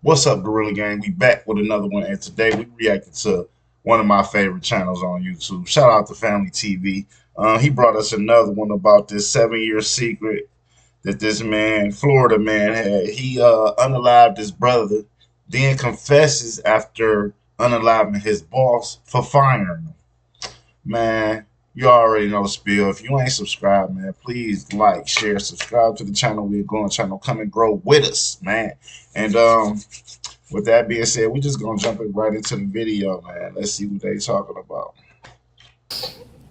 What's up, Gorilla Gang? We back with another one, and today we reacted to one of my favorite channels on YouTube. Shout out to Family TV. He brought us another one about this 7 year secret that this man, Florida man, had. He unalived his brother, then confesses after unaliving his boss for firing him. Man, you already know the spiel. If you ain't subscribed, man, please like, share, subscribe to the channel. We're growing channel. Come and grow with us, man. And with that being said, we just gonna jump right into the video, man. Let's see what they talking about.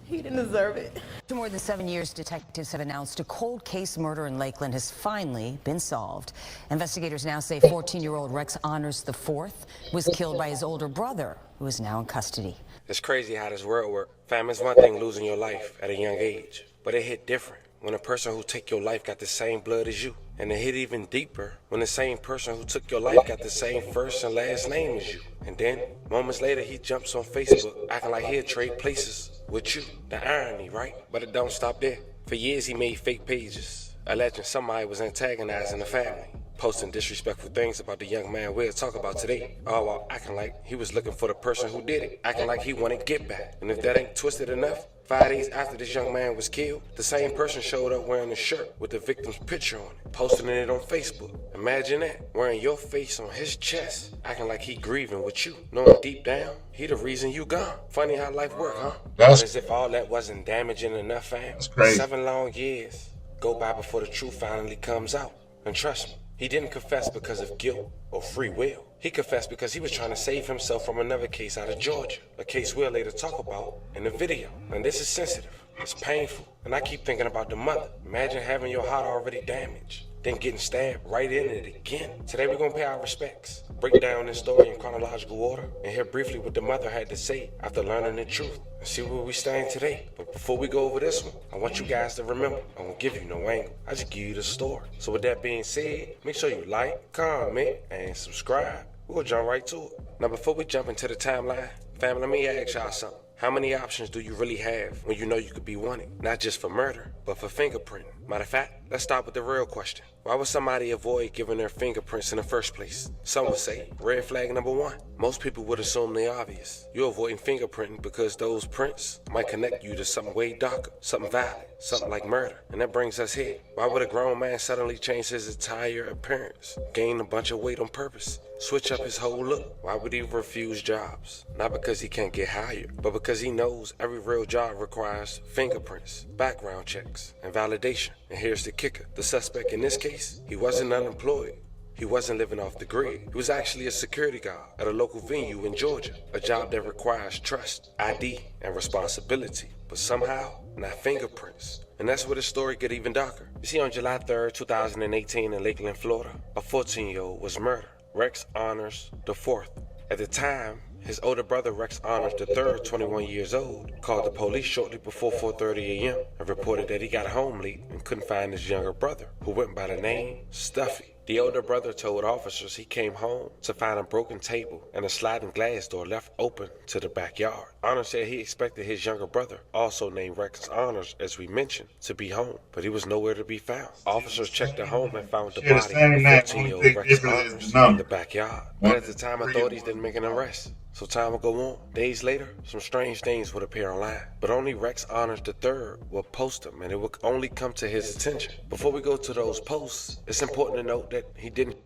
He didn't deserve it. For more than 7 years, detectives have announced a cold case murder in Lakeland has finally been solved. Investigators now say 14-year-old Rex Honors IV was killed by his older brother, who is now in custody. It's crazy how this world works. Fam, it's one thing losing your life at a young age, but it hit different when a person who took your life got the same blood as you. And it hit even deeper when the same person who took your life got the same first and last name as you. And then, moments later, he jumps on Facebook acting like he'll trade places with you. The irony, right? But it don't stop there. For years, he made fake pages, alleging somebody was antagonizing the family, posting disrespectful things about the young man we'll talk about today, all while acting like he was looking for the person who did it, acting like he wanted get back. And if that ain't twisted enough, 5 days after this young man was killed, the same person showed up wearing a shirt with the victim's picture on it, posting it on Facebook. Imagine that, wearing your face on his chest, acting like he grieving with you, knowing deep down, he the reason you gone. Funny how life work, huh? That's As if all that wasn't damaging enough, fam. crazy. 7 long years go by before the truth finally comes out. And trust me, he didn't confess because of guilt or free will. He confessed because he was trying to save himself from another case out of Georgia, a case we'll later talk about in the video. And this is sensitive, it's painful, and I keep thinking about the mother. Imagine having your heart already damaged, then getting stabbed right in it again. Today we're gonna pay our respects, break down this story in chronological order, and hear briefly what the mother had to say after learning the truth, and see where we stand today. But before we go over this one, I want you guys to remember, I won't give you no angle, I just give you the story. So with that being said, make sure you like, comment, and subscribe. We'll jump right to it. Now before we jump into the timeline, family, let me ask y'all something. How many options do you really have when you know you could be wanted? Not just for murder, but for fingerprinting. Matter of fact, let's start with the real question. Why would somebody avoid giving their fingerprints in the first place? Some would say, red flag number 1. Most people would assume the obvious. You're avoiding fingerprinting because those prints might connect you to something way darker, something violent, something like murder. And that brings us here. Why would a grown man suddenly change his entire appearance, gain a bunch of weight on purpose, switch up his whole look? Why would he refuse jobs? Not because he can't get hired, but because he knows every real job requires fingerprints, background checks, and validation. And here's the kicker. The suspect in this case, he wasn't unemployed. He wasn't living off the grid. He was actually a security guard at a local venue in Georgia, a job that requires trust, ID, and responsibility, but somehow not fingerprints. And that's where the story get even darker. You see, on July 3rd, 2018 in Lakeland, Florida, a 14-year-old was murdered. Rex Honors IV. At the time, his older brother Rex Honors III, 21 years old, called the police shortly before 4:30 a.m. and reported that he got home late and couldn't find his younger brother, who went by the name Stuffy. The older brother told officers he came home to find a broken table and a sliding glass door left open to the backyard. Honors said he expected his younger brother, also named Rex Honors as we mentioned, to be home, but he was nowhere to be found. Officers checked the home and found the body of 14-year-old Rex Honors in the backyard. But at the time, authorities didn't make an arrest. So time would go on. Days later, some strange things would appear online. But only Rex Honors III would post them, and it would only come to his attention. Before we go to those posts, it's important to note that he didn't.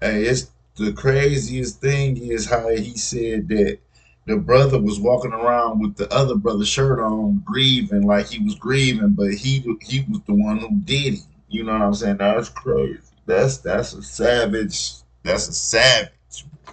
Hey, it's the craziest thing is how he said that the brother was walking around with the other brother's shirt on, grieving like he was grieving, but he was the one who did it. You know what I'm saying? That's crazy. That's a savage. That's a savage.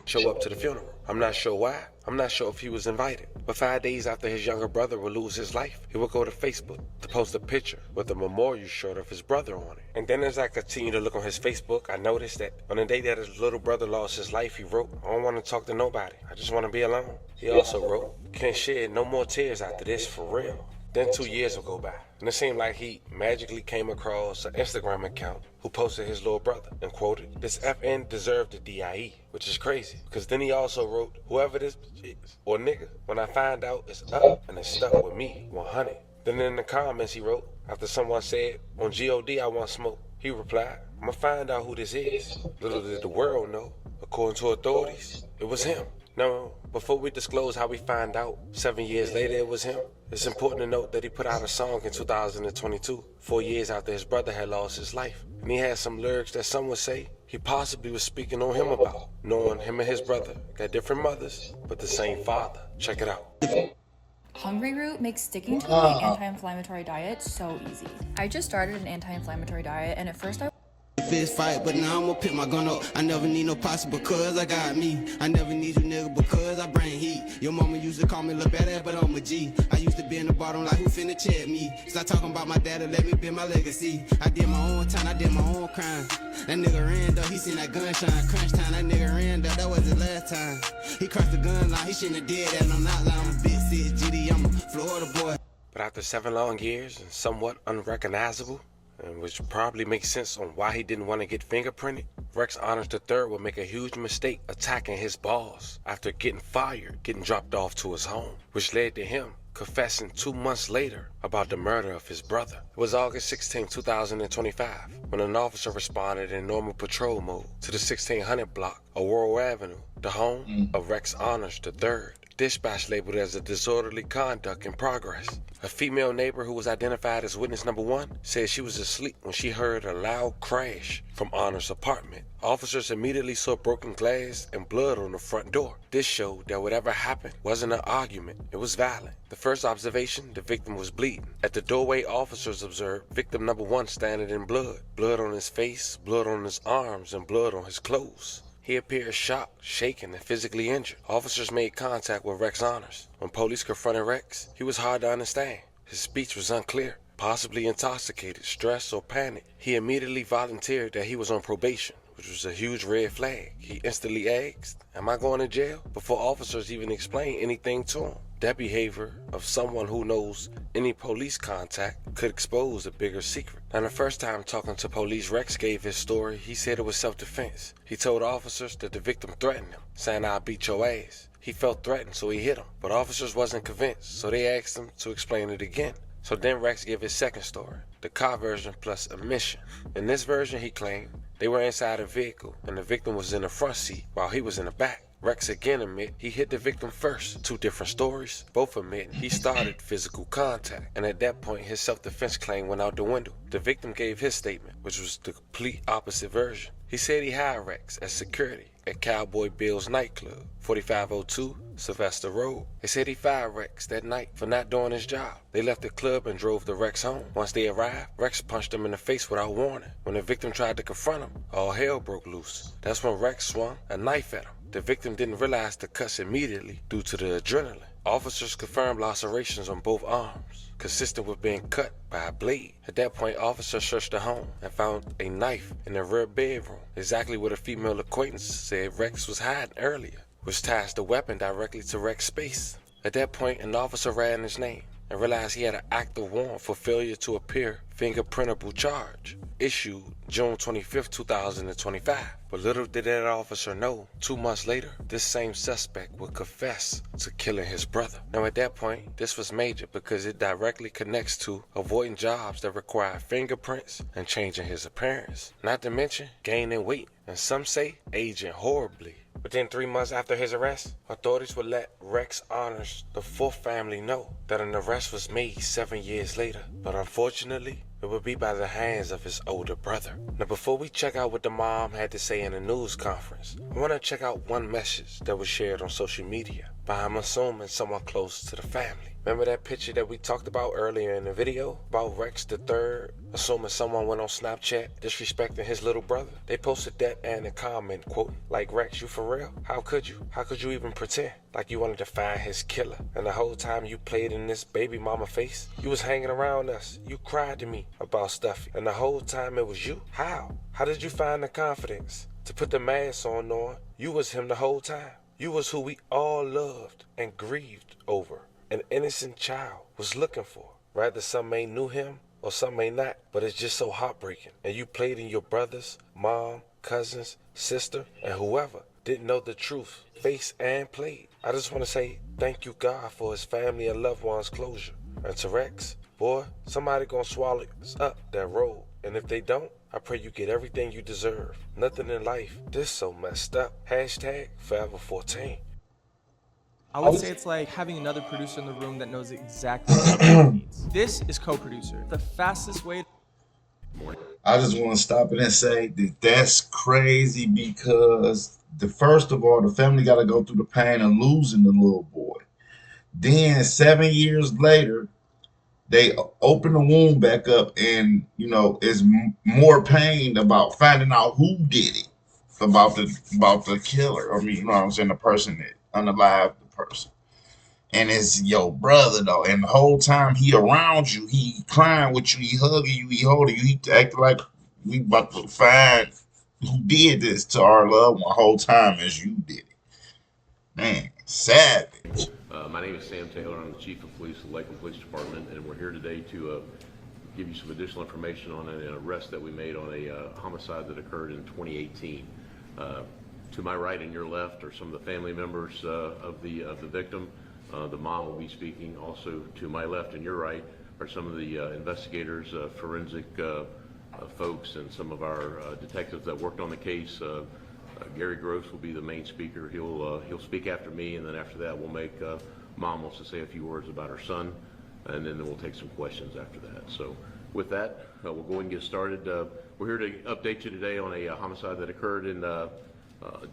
Show up to the funeral. I'm not sure why. I'm not sure if he was invited. But 5 days after his younger brother would lose his life, he would go to Facebook to post a picture with a memorial shirt of his brother on it. And then as I continued to look on his Facebook, I noticed that on the day that his little brother lost his life, he wrote, "I don't want to talk to nobody. I just want to be alone." He also wrote, "Can't shed no more tears after this, for real." Then 2 years would go by, and it seemed like he magically came across an Instagram account who posted his little brother and quoted, "This FN deserved a DIE," which is crazy, because then he also wrote, "Whoever this is, or nigga, when I find out it's up and it's stuck with me, 100. Then in the comments he wrote, after someone said, "On GOD I want smoke," he replied, "I'ma find out who this is." Little did the world know, According to authorities, it was him. Now, before we disclose how we find out 7 years later it was him, it's important to note that he put out a song in 2022, 4 years after his brother had lost his life. And he had some lyrics that some would say he possibly was speaking on him about, knowing him and his brother got different mothers, but the same father. Check it out. Hungry Root makes sticking to my anti-inflammatory diet so easy. I just started an anti-inflammatory diet, and at first I Fist fight, but now I'ma pick my gun up. I never need no posse because I got me. I never need you nigga because I bring heat. Your mama used to call me Lil Badass, but I'm a G. I used to be in the bottom like who finna check me. Stop talking about my daddy, let me build my legacy. I did my own time, I did my own crime. That nigga ran though, he seen that gun shine. Crunch time, that nigga ran though, that was his last time. He crossed the gun line, he shouldn't have did that. I'm not lying, I'm a big city GD, I'm a Florida boy. But after 7 long years and somewhat unrecognizable, and which probably makes sense on why he didn't want to get fingerprinted, Rex Honors III would make a huge mistake attacking his boss after getting fired, getting dropped off to his home, which led to him confessing 2 months later about the murder of his brother. It was August 16, 2025, when an officer responded in normal patrol mode to the 1600 block of World Avenue, the home of Rex Honors III. Dispatch labeled as a disorderly conduct in progress. A female neighbor who was identified as witness number 1 said she was asleep when she heard a loud crash from Honors' apartment. Officers immediately saw broken glass and blood on the front door. This showed that whatever happened wasn't an argument, it was violent. The first observation, the victim was bleeding. At the doorway, officers observed victim number 1 standing in blood. Blood on his face, blood on his arms, and blood on his clothes. He appeared shocked, shaken, and physically injured. Officers made contact with Rex Honors. When police confronted Rex, he was hard to understand. His speech was unclear, possibly intoxicated, stressed, or panicked. He immediately volunteered that he was on probation, which was a huge red flag. He instantly asked, "Am I going to jail?" before officers even explained anything to him. That behavior of someone who knows any police contact could expose a bigger secret. Now, the first time talking to police, Rex gave his story. He said it was self-defense. He told officers that the victim threatened him, saying, "I'll beat your ass." He felt threatened, so he hit him. But officers wasn't convinced, so they asked him to explain it again. So then Rex gave his second story, the car version plus admission. In this version, he claimed they were inside a vehicle and the victim was in the front seat while he was in the back. Rex again admit he hit the victim first. 2 different stories, both admit he started physical contact, and at that point his self-defense claim went out the window. The victim gave his statement, which was the complete opposite version. He said he hired Rex as security at Cowboy Bill's nightclub, 4502 Sylvester Road. They said he fired Rex that night for not doing his job. They left the club and drove to Rex home. Once they arrived, Rex punched him in the face without warning. When the victim tried to confront him, all hell broke loose. That's when Rex swung a knife at him. The victim didn't realize the cuts immediately due to the adrenaline. Officers confirmed lacerations on both arms, consistent with being cut by a blade. At that point, officers searched the home and found a knife in the rear bedroom, exactly where a female acquaintance said Rex was hiding earlier, which ties the weapon directly to Rex's space. At that point, an officer ran his name and realized he had an active warrant for failure to appear fingerprintable charge, issued June 25, 2025. But little did that officer know, 2 months later, this same suspect would confess to killing his brother. Now at that point, this was major because it directly connects to avoiding jobs that require fingerprints and changing his appearance. Not to mention gaining weight, and some say aging horribly. Within 3 months after his arrest, authorities would let Rex Honors, the 4th family, know that an arrest was made 7 years later. But unfortunately, it would be by the hands of his older brother. Now before we check out what the mom had to say in a news conference, I want to check out one message that was shared on social media by, I'm assuming, someone close to the family. Remember that picture that we talked about earlier in the video about Rex the Third, assuming someone went on Snapchat disrespecting his little brother? They posted that and a comment quoting, like, "Rex, you for real? How could you? How could you even pretend like you wanted to find his killer? And the whole time you played in this baby mama face, you was hanging around us. You cried to me about Stuffy. And the whole time it was you. How? How did you find the confidence to put the mask on knowing you was him the whole time? You was who we all loved and grieved over. An innocent child was looking for. Rather some may knew him or some may not, but it's just so heartbreaking. And you played in your brother's, mom, cousins, sister, and whoever didn't know the truth, face and played. I just want to say thank you, God, for his family and loved ones' closure. And to Rex, boy, somebody gonna swallow us up that road. And if they don't, I pray you get everything you deserve. Nothing in life this so messed up. Hashtag Forever 14. I would say it's like having another producer in the room that knows exactly what the show needs. This is co-producer. The fastest way. I just want to stop it and say that that's crazy because first of all, the family got to go through the pain of losing the little boy. Then 7 years later, they open the wound back up, and is more pain about finding out who did it, about the killer. I mean, you know what I'm saying, the person that unalived the person. And it's your brother though, and the whole time he around you, he crying with you, he hugging you, he holding you, he acting like we about to find who did this to our loved one the whole time as you did it. Man, savage. My name is Sam Taylor. I'm the Chief of Police of the Lakeland Police Department, and we're here today to give you some additional information on an arrest that we made on a homicide that occurred in 2018. To my right and your left are some of the family members of the victim. The mom will be speaking. Also to my left and your right are some of the investigators, forensic folks, and some of our detectives that worked on the case. Gary Gross will be the main speaker. He'll speak after me, and then after that we'll make Mom wants to say a few words about her son, and then we'll take some questions after that. So with that, we'll go ahead and get started. We're here to update you today on a homicide that occurred in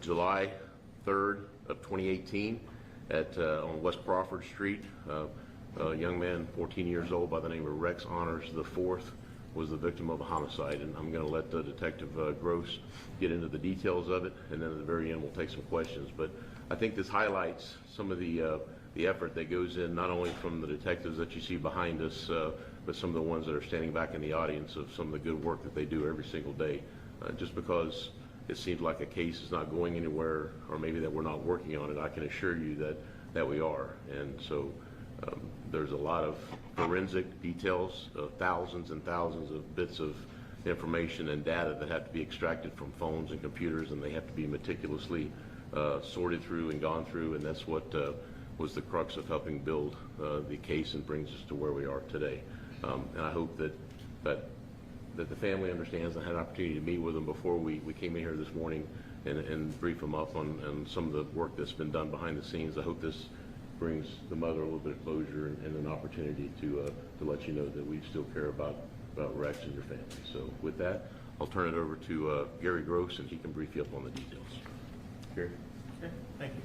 July 3rd of 2018 on West Crawford Street. A young man, 14 years old, by the name of Rex Honors IV, was the victim of a homicide, and I'm going to let Detective Gross get into the details of it, and then at the very end we'll take some questions. But I think this highlights some of the effort that goes in, not only from the detectives that you see behind us, but some of the ones that are standing back in the audience, of some of the good work that they do every single day. Just because it seems like a case is not going anywhere, or maybe that we're not working on it, I can assure you that we are. And so there's a lot of forensic details, thousands and thousands of bits of information and data that have to be extracted from phones and computers, and they have to be meticulously sorted through and gone through, and that's what was the crux of helping build the case and brings us to where we are today. And I hope that the family understands. I had an opportunity to meet with them before we came in here this morning and brief them up on some of the work that's been done behind the scenes. I hope this brings the mother a little bit of closure and an opportunity to let you know that we still care about Rex and your family. So with that, I'll turn it over to Gary Gross, and he can brief you up on the details. Gary? Okay, thank you.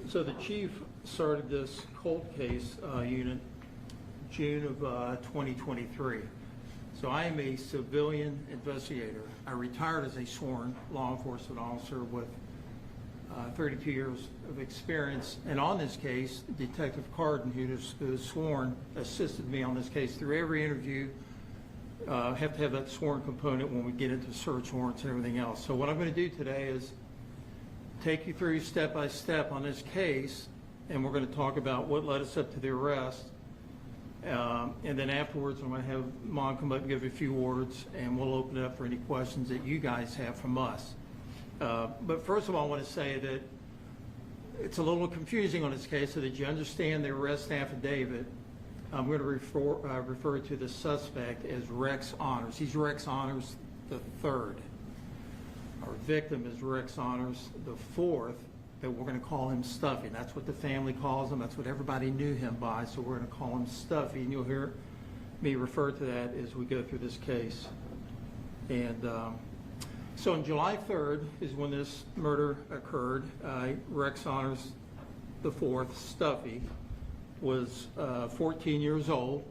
So the chief started this cold case unit June of 2023. So I am a civilian investigator. I retired as a sworn law enforcement officer with 32 years of experience. And on this case, Detective Carden, who is sworn, assisted me on this case through every interview. Have to have that sworn component when we get into search warrants and everything else. So what I'm going to do today is take you through step by step on this case, and we're going to talk about what led us up to the arrest. And then afterwards, I'm going to have Mom come up and give a few words, and we'll open it up for any questions that you guys have from us. But first of all, I want to say that it's a little confusing on this case, so that you understand the arrest affidavit. I'm going to refer to the suspect as Rex Honors. He's Rex Honors the third. Our victim is Rex Honors the fourth, but we're going to call him Stuffy. That's what the family calls him. That's what everybody knew him by, so we're going to call him Stuffy. And you'll hear me refer to that as we go through this case. And so on July 3rd is when this murder occurred. Rex Honors the fourth, Stuffy, was 14 years old,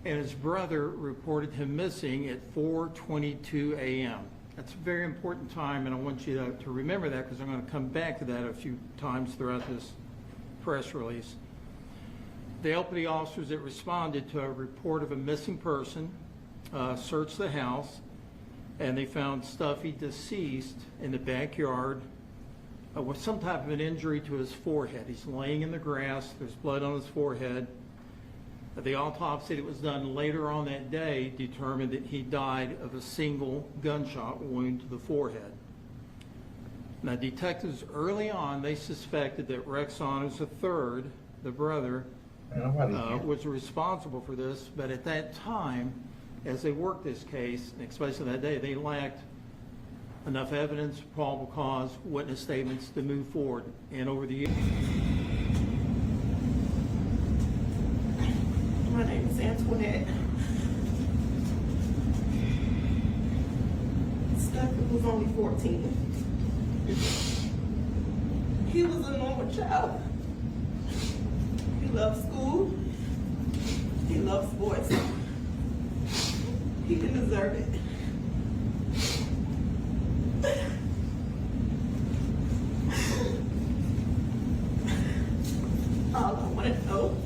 and his brother reported him missing at 4:22 a.m. That's a very important time, and I want you to remember that, because I'm going to come back to that a few times throughout this press release. The LPD officers that responded to a report of a missing person searched the house, and they found Stuffy deceased in the backyard with some type of an injury to his forehead. He's laying in the grass. There's blood on his forehead. The autopsy that was done later on that day determined that he died of a single gunshot wound to the forehead. Now, detectives early on, they suspected that Rex Honors III, the brother, was responsible for this, but at that time, as they worked this case, especially that day, they lacked enough evidence, probable cause, witness statements to move forward. And over the years. My name is Antoinette. Stephen was only 14. He was a normal child. He loved school. He loved sports. He didn't deserve it. All I want to know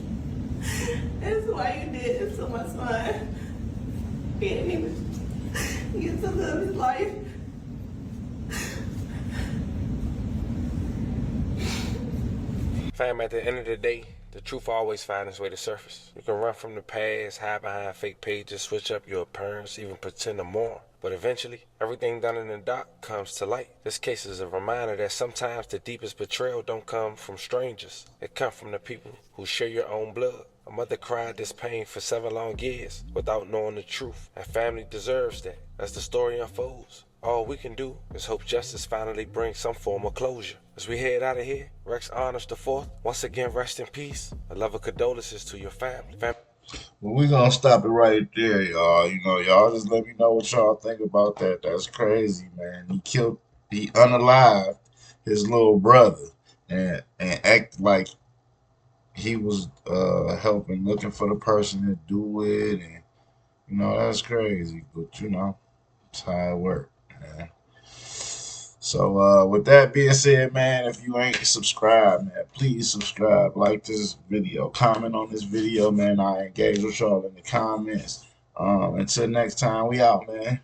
is why you did it to my son. He didn't even get to live his life. Fam, at the end of the day, the truth always finds its way to surface. You can run from the past, hide behind fake pages, switch up your appearance, even pretend to mourn. But eventually, everything done in the dark comes to light. This case is a reminder that sometimes the deepest betrayal don't come from strangers. It comes from the people who share your own blood. A mother cried this pain for 7 long years without knowing the truth. And family deserves that. As the story unfolds, all we can do is hope justice finally brings some form of closure. As we head out of here, Rex honors the 4th. Once again, rest in peace. A love of condolences to your family. Well, we're gonna stop it right there, y'all. You know, y'all just let me know what y'all think about that. That's crazy, man. He unalived his little brother and act like he was helping, looking for the person to do it, and you know that's crazy. But you know, that's how it works, man. So with that being said, man, if you ain't subscribed, man, please subscribe, like this video, comment on this video, man. I engage with y'all in the comments. Until next time, we out, man.